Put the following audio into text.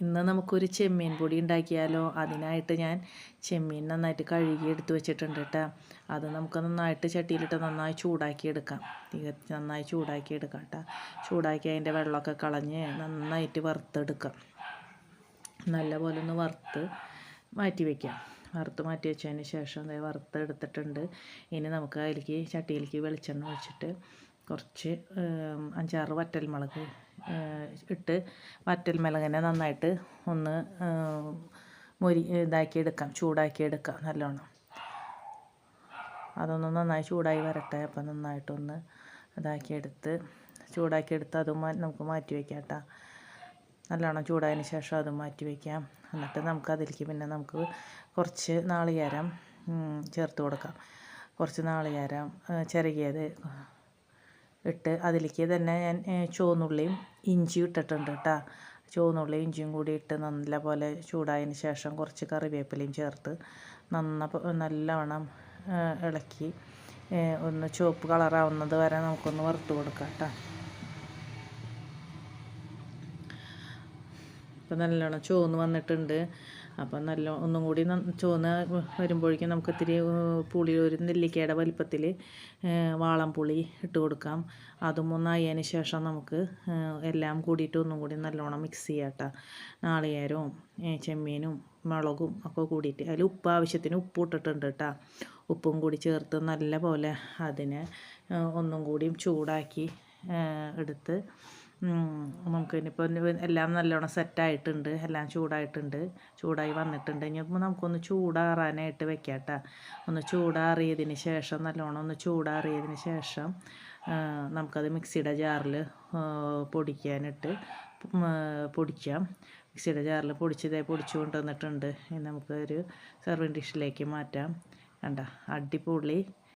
ഇന്ന് നമുക്കൊരു ചെമ്മീൻ പൊടി ഉണ്ടാക്കിയാലോ. അതിനായിട്ട് ഞാൻ ചെമ്മീൻ നന്നായിട്ട് കഴുകി എടുത്ത് വെച്ചിട്ടുണ്ട് കേട്ടോ. അത് നമുക്ക് നന്നായിട്ട് ചട്ടിയിലിട്ട് നന്നായി ചൂടാക്കി എടുക്കാം. നന്നായി ചൂടാക്കി എടുക്കാം കേട്ടോ. ചൂടാക്കി അതിൻ്റെ വെള്ളമൊക്കെ കളഞ്ഞ് നന്നായിട്ട് വറുത്തെടുക്കാം. നല്ലപോലെ ഒന്ന് വറുത്ത് മാറ്റി വയ്ക്കാം. വറുത്ത് മാറ്റി വെച്ചതിന് ശേഷം അത് വറുത്തെടുത്തിട്ടുണ്ട്. ഇനി നമുക്ക് അതിലേക്ക് ചട്ടിയിലേക്ക് വെളിച്ചെണ്ണ ഒഴിച്ചിട്ട് കുറച്ച് 5-6 വറ്റൽമുളക് ഇട്ട് വറ്റൽമുളകിനെ നന്നായിട്ട് ഒന്ന് ഇതാക്കിയെടുക്കാം, ചൂടാക്കിയെടുക്കാം നല്ലോണം. അതൊന്ന് നന്നായി ചൂടായി വരട്ടെ. അപ്പം നന്നായിട്ടൊന്ന് ചൂടാക്കിയെടുത്ത് അതും നമുക്ക് മാറ്റി വയ്ക്കാം കേട്ടോ. നല്ലോണം ചൂടായതിന് ശേഷം അത് മാറ്റി വയ്ക്കാം. എന്നിട്ട് നമുക്ക് അതിലേക്ക് പിന്നെ നമുക്ക് കുറച്ച് നാളികേരം ചേർത്ത് കൊടുക്കാം. കുറച്ച് നാളികേരം ചിരകിയത് ഇട്ട് അതിലേക്ക് തന്നെ ഞാൻ ചുവന്നുള്ളിയും ഇഞ്ചിയും ഇട്ടിട്ടുണ്ട് കേട്ടോ. ചുവന്നുള്ളിയും ഇഞ്ചിയും കൂടി ഇട്ട് നല്ലപോലെ ചൂടായതിന് ശേഷം കുറച്ച് കറിവേപ്പിലയും ചേർത്ത് നല്ലവണ്ണം ഇളക്കി ഒന്ന് ചുവപ്പ് കളറാവുന്നത് വരെ നമുക്കൊന്ന് വറുത്ത് കൊടുക്കാം കേട്ടോ. ഇപ്പം നല്ലോണം ചുവന്ന് വന്നിട്ടുണ്ട്. അപ്പം ഒന്നും കൂടി ചുവന്ന് വരുമ്പോഴേക്കും നമുക്ക് ഇത്തിരി പുളി, ഒരു നെല്ലിക്കയുടെ വലിപ്പത്തിൽ വാളം പുളി ഇട്ട് കൊടുക്കാം. അതും ഒന്നായതിന് ശേഷം നമുക്ക് എല്ലാം കൂടിയിട്ട് ഒന്നും കൂടി നല്ലോണം മിക്സ് ചെയ്യാം കേട്ടോ. നാളികേരവും ചെമ്മീനും മുളകും ഒക്കെ കൂടിയിട്ട് അതിൽ ഉപ്പ് ആവശ്യത്തിന് ഉപ്പ് ഇട്ടിട്ടുണ്ട് കേട്ടോ. ഉപ്പും കൂടി ചേർത്ത് നല്ല പോലെ അതിനെ ഒന്നും കൂടി ചൂടാക്കി എടുത്ത് നമുക്ക് ഇനിയിപ്പോൾ എല്ലാം നല്ലോണം സെറ്റായിട്ടുണ്ട്. എല്ലാം ചൂടായി വന്നിട്ടുണ്ട്. ഇനിയിപ്പോൾ നമുക്കൊന്ന് ചൂടാറാനായിട്ട് വെക്കാം കേട്ടോ. ഒന്ന് ചൂടാറിയതിന് ശേഷം നമുക്കത് മിക്സിയുടെ ജാറിൽ പൊടിക്കാം. മിക്സിയുടെ ജാറിൽ പൊടിച്ചു കൊണ്ടുവന്നിട്ടുണ്ട്. ഇനി നമുക്ക് ഒരു സെർവിങ് ഡിഷിലേക്ക് മാറ്റാം. കണ്ട അടിപൊളി